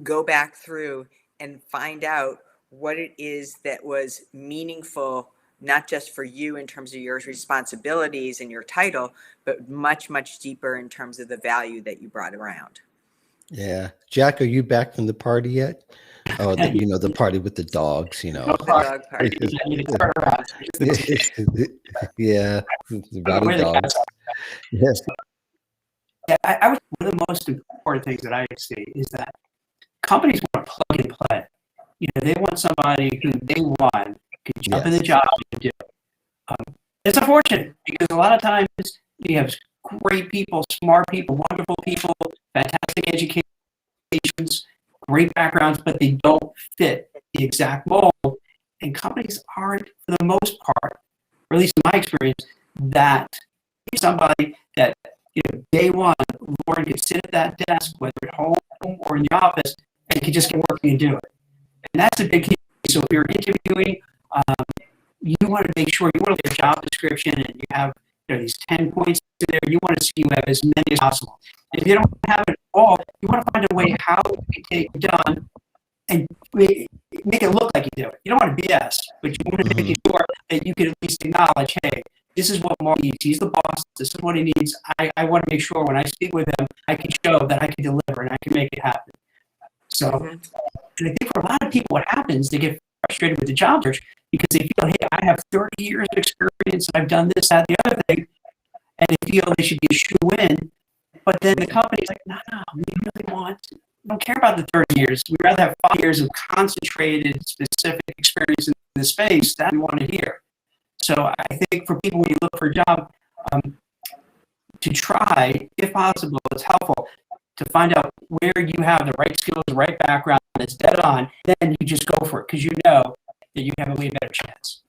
go back through and find out what it is that was meaningful, not just for you in terms of your responsibilities and your title, but much, much deeper in terms of the value that you brought around. Yeah. Jack, are you back from the party yet? Oh, the party with the dogs, The dog party. Yeah. The rowdy dogs. Yes. Yeah, I would. One of the most important things that I see is that companies want to plug and play. They want somebody who day one could jump in the job and do it. It's unfortunate, because a lot of times you have great people, smart people, wonderful people, fantastic educations, great backgrounds, but they don't fit the exact mold. And companies aren't, for the most part, or at least in my experience, that somebody that day one, Lauren could sit at that desk, whether at home or in the office, and could just get working and do it. And that's a big key. So if you're interviewing, you want to make sure you want to get a job description, and you have these 10 points in there. You want to see you have as many as possible. And if you don't have it all, you want to find a way how you can take it done and make it look like you do it. You don't want to BS, but you want to make sure that you can at least acknowledge, hey, this is what Mark needs. He's the boss. This is what he needs. I want to make sure when I speak with him, I can show that I can deliver and I can make it happen. So, and I think for a lot of people, what happens, they get frustrated with the job search because they feel, hey, I have 30 years of experience, and I've done this, that, the other thing, and they feel they should be a shoe-in. But then the company's like, no, we really don't care about the 30 years. We'd rather have 5 years of concentrated, specific experience in the space that we want to hear. So I think for people, when you look for a job, to try, if possible, it's helpful to find out where you have the right skills, the right background that's dead on. Then you just go for it, because you know that you have a way better chance.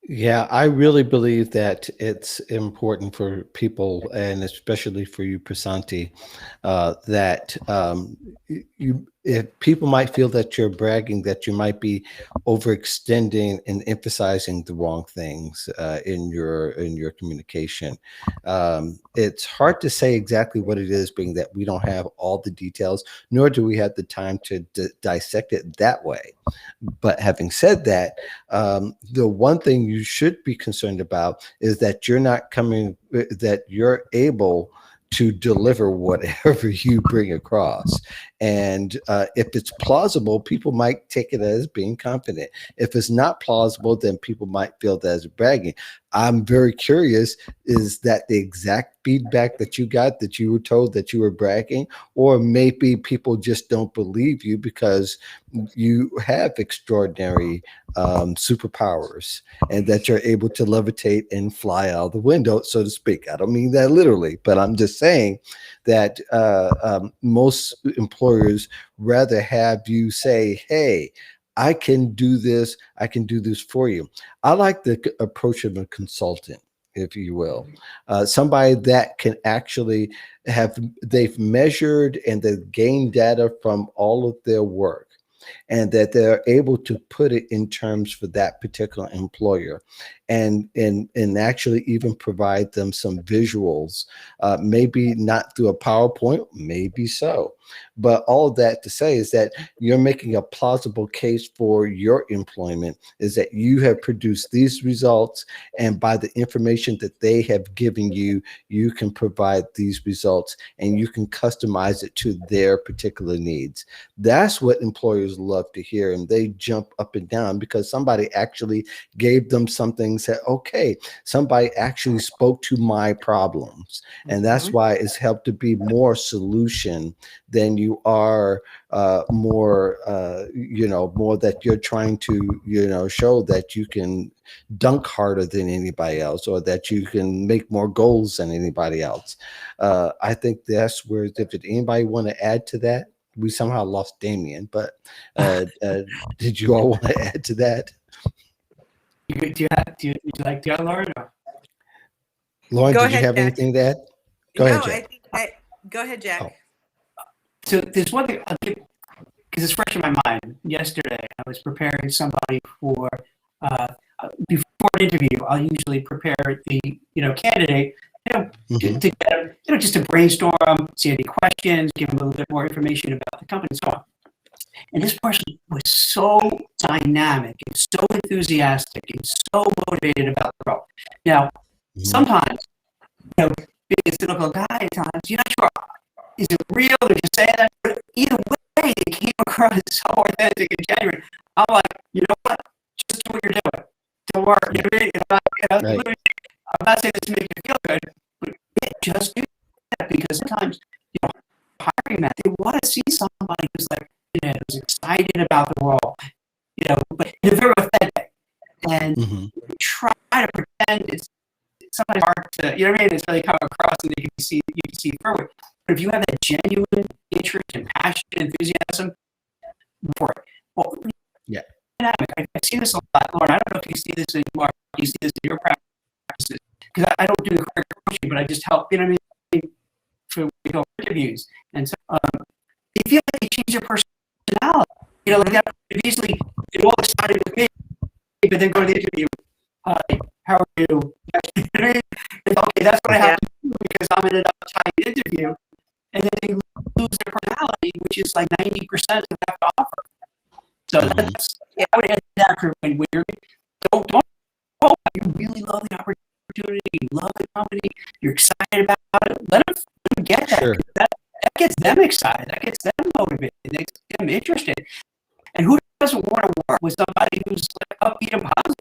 Yeah, I really believe that it's important for people, and especially for you, Prasanthi, that if people might feel that you're bragging, that you might be overextending and emphasizing the wrong things in your communication. It's hard to say exactly what it is, being that we don't have all the details, nor do we have the time to dissect it that way. But having said that, the one thing you should be concerned about is that that you're able to deliver whatever you bring across. And if it's plausible, people might take it as being confident. If it's not plausible, then people might feel that as bragging. I'm very curious, is that the exact feedback that you got, that you were told that you were bragging? Or maybe people just don't believe you because you have extraordinary superpowers, and that you're able to levitate and fly out the window, so to speak. I don't mean that literally, but I'm just saying that most employers rather have you say, hey, I can do this. I can do this for you. I like the approach of a consultant, if you will, somebody that can actually they've measured and they've gained data from all of their work. and that they're able to put it in terms for that particular employer, and actually even provide them some visuals, maybe not through a PowerPoint, maybe so, but all of that to say is that you're making a plausible case for your employment, is that you have produced these results, and by the information that they have given you, you can provide these results and you can customize it to their particular needs. That's what employers love to hear, and they jump up and down because somebody actually gave them something, said, okay, somebody actually spoke to my problems. And that's why it's helped to be more solution than you are more more that you're trying to show that you can dunk harder than anybody else, or that you can make more goals than anybody else. I think that's where, if anybody want to add to that. We somehow lost Damien, but did you all want to add to that? Do you like to add, Lauren? Lauren, Go did ahead, you have Jack. anything to add? Go ahead, Jack. Go ahead, Jack. Oh. So there's one thing, because it's fresh in my mind. Yesterday, I was preparing somebody for, before an interview, I'll usually prepare the candidate, Mhm. to get, just to brainstorm, see any questions, give them a little bit more information about the company and so on. And this person was so dynamic and so enthusiastic and so motivated about the role. Now, sometimes, being a cynical guy at times, you're not sure, is it real? They're just saying that. But either way, it came across so authentic and genuine. I'm like, you know what? Just do what you're doing. Don't worry. You know what I mean? Right. I'm not saying this to make you feel good, but just do that, because sometimes, hiring that, they want to see somebody who's like, who's excited about the role, but in a very authentic, and try to pretend it's sometimes hard to, it's really come across, and you can see through it. But if you have that genuine interest and passion, enthusiasm for it, well, yeah, I've seen this a lot, Lauren. I don't know if you see this anymore. You see this in your practices, because I don't do the career coaching, but I just help, for interviews. And so they feel like they change their personality. Like that would easily get all excited with me, but then go to the interview. Hi, how are you? Okay, that's what I have to do because I'm in an uptight interview. And then they lose their personality, which is like 90% of that offer. So that's, I would end that career when you're, don't, you really love the opportunity, you love the company, you're excited about it, let them get that. Sure. That gets them excited, that gets them motivated, that gets them interested. And who doesn't want to work with somebody who's like upbeat and positive?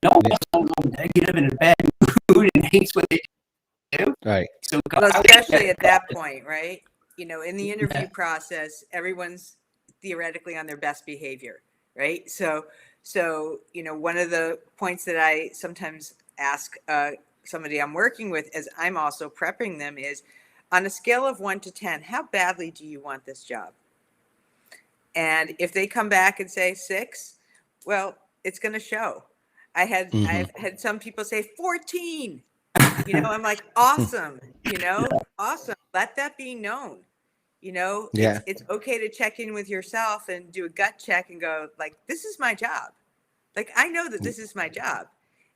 No one wants someone negative and in a bad mood and hates what they do. Right. So Well, especially at that point, right? In the interview process, everyone's theoretically on their best behavior, right? So one of the points that I sometimes ask somebody I'm working with as I'm also prepping them is, on a scale of 1 to 10, how badly do you want this job? And if they come back and say 6, well, it's going to show. I've had some people say 14. I'm like, awesome, awesome. Let that be known. It's okay to check in with yourself and do a gut check and go, like, this is my job. Like, I know that this is my job,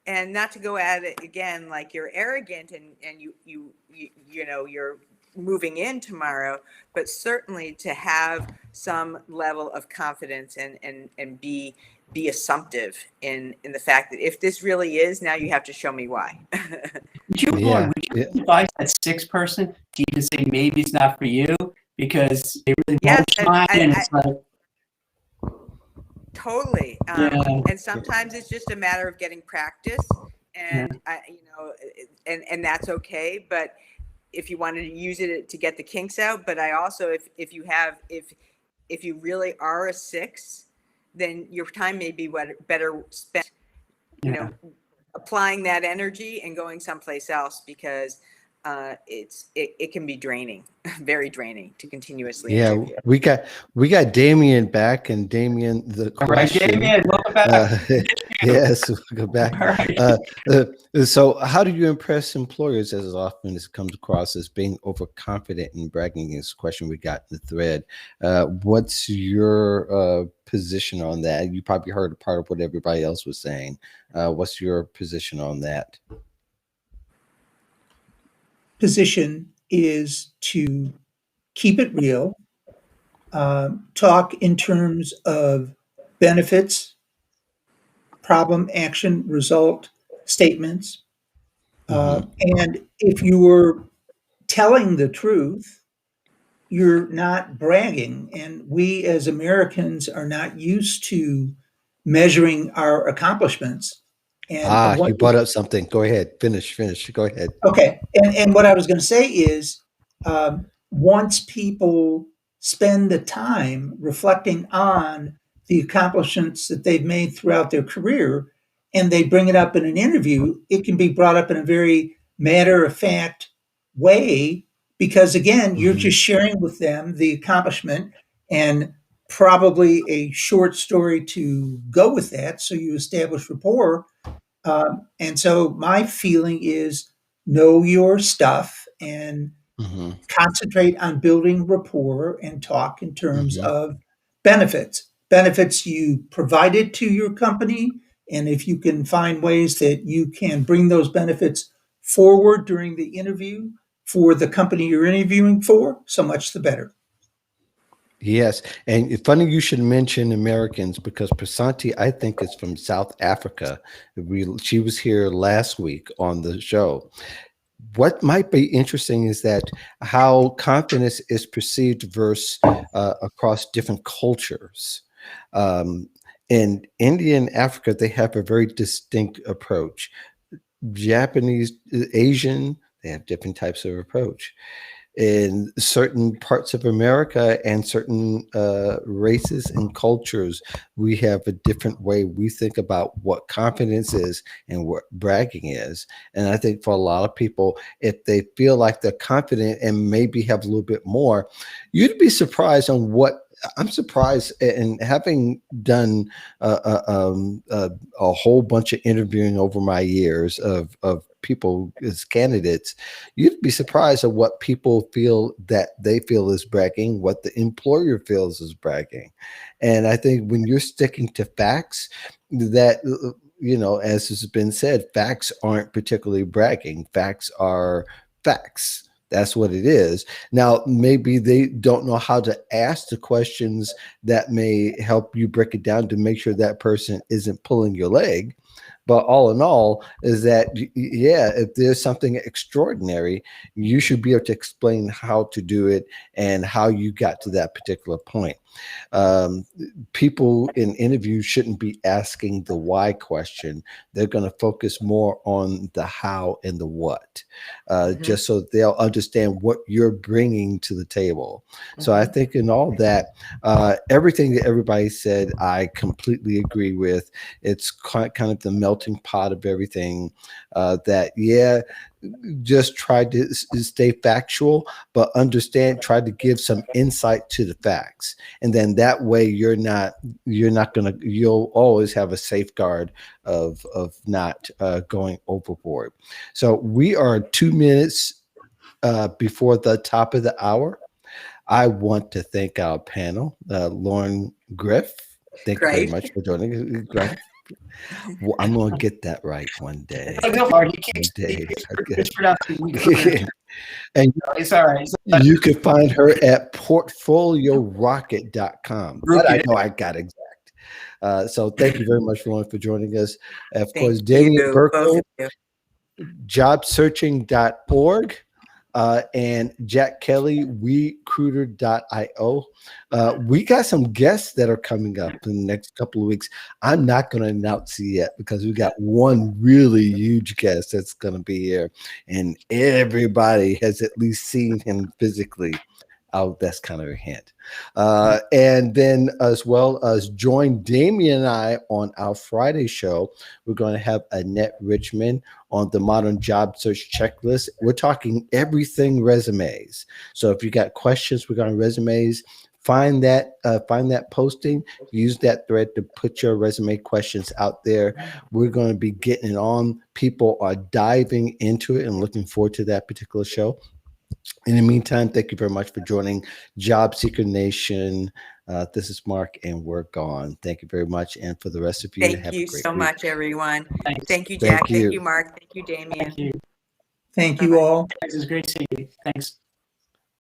and not to go at it again like you're arrogant and you're moving in tomorrow, but certainly to have some level of confidence and be assumptive in the fact that if this really is, now you have to show me why. Would you advise that 6th person to even say maybe it's not for you because they really won't shine, and it's like totally. And sometimes it's just a matter of getting practice, and and that's okay. But if you wanted to use it to get the kinks out, but I also, if you really are a 6, then your time may be better spent, applying that energy and going someplace else, because it can be draining, very draining to continuously interview. we got Damien back, and Damien, the question. All right, Damien, welcome back. Yes, we'll go back. All right. So, how do you impress employers as often as it comes across as being overconfident and bragging? Is a question we got in the thread. What's your position on that? You probably heard a part of what everybody else was saying. What's your position on that? Position is to keep it real, talk in terms of benefits, problem, action, result statements. And if you were telling the truth, you're not bragging. And we as Americans are not used to measuring our accomplishments. And what You brought up something. Go ahead. Finish. Go ahead. Okay, and what I was going to say is, once people spend the time reflecting on the accomplishments that they've made throughout their career, and they bring it up in an interview, it can be brought up in a very matter of fact way, because again, you're just sharing with them the accomplishment and probably a short story to go with that, so you establish rapport. And so my feeling is know your stuff and Hmm. concentrate on building rapport and talk in terms Hmm. of benefits. Benefits you provided to your company. And if you can find ways that you can bring those benefits forward during the interview for the company you're interviewing for, so much the better. Yes, and it's funny you should mention Americans because Prasanti, I think, is from South Africa. She was here last week on the show. What might be interesting is that how confidence is perceived versus across different cultures. Um, in India and Africa, they have a very distinct approach. Japanese, Asian, they have different types of approach. In certain parts of America and certain races and cultures, we have a different way we think about what confidence is and what bragging is. And I think for a lot of people, if they feel like they're confident and maybe have a little bit more, you'd be surprised on what. I'm surprised, and having done a whole bunch of interviewing over my years of people as candidates, you'd be surprised at what people feel that they feel is bragging, what the employer feels is bragging. And I think when you're sticking to facts, that as has been said, facts aren't particularly bragging. Facts are facts. That's what it is. Now, maybe they don't know how to ask the questions that may help you break it down to make sure that person isn't pulling your leg. But all in all, is that, yeah, if there's something extraordinary, you should be able to explain how to do it and how you got to that particular point. People in interviews shouldn't be asking the why question. They're going to focus more on the how and the what, just so they'll understand what you're bringing to the table. So I think in all that, everything that everybody said, I completely agree with. It's kind of the melting pot of everything. Just try to stay factual, but try to give some insight to the facts. And then that way you'll always have a safeguard of not going overboard. So we are 2 minutes before the top of the hour. I want to thank our panel, Lauren Griff. Thank you very much for joining us. Well, I'm going to get that right one day. Go for it. And It's all right. you can find her at portfoliorocket.com. But I know I got exact. So thank you very much, Lauren, for joining us. Of course, Damian Burkle, jobsearching.org. And Jack Kelly, WeCruiter.io. We got some guests that are coming up in the next couple of weeks. I'm not going to announce it yet because we got one really huge guest that's going to be here, and everybody has at least seen him physically. Oh, that's kind of a hint. And then as well as join Damian and I on our Friday show. We're going to have Annette Richmond on the Modern Job Search Checklist. We're talking everything resumes. So if you got questions regarding resumes, find that posting, use that thread to put your resume questions out there. We're going to be getting it on. People are diving into it and looking forward to that particular show. In the meantime, thank you very much for joining Job Seeker Nation. This is Mark, and we're gone. Thank you very much. And for the rest of you, Thank have you a great so week. much, everyone. Thanks. Thank you, Thank Jack. you. Thank you, Mark. Thank you, Damien. Thank you. Thank you Bye-bye. all. Guys, it was great seeing you. Thanks.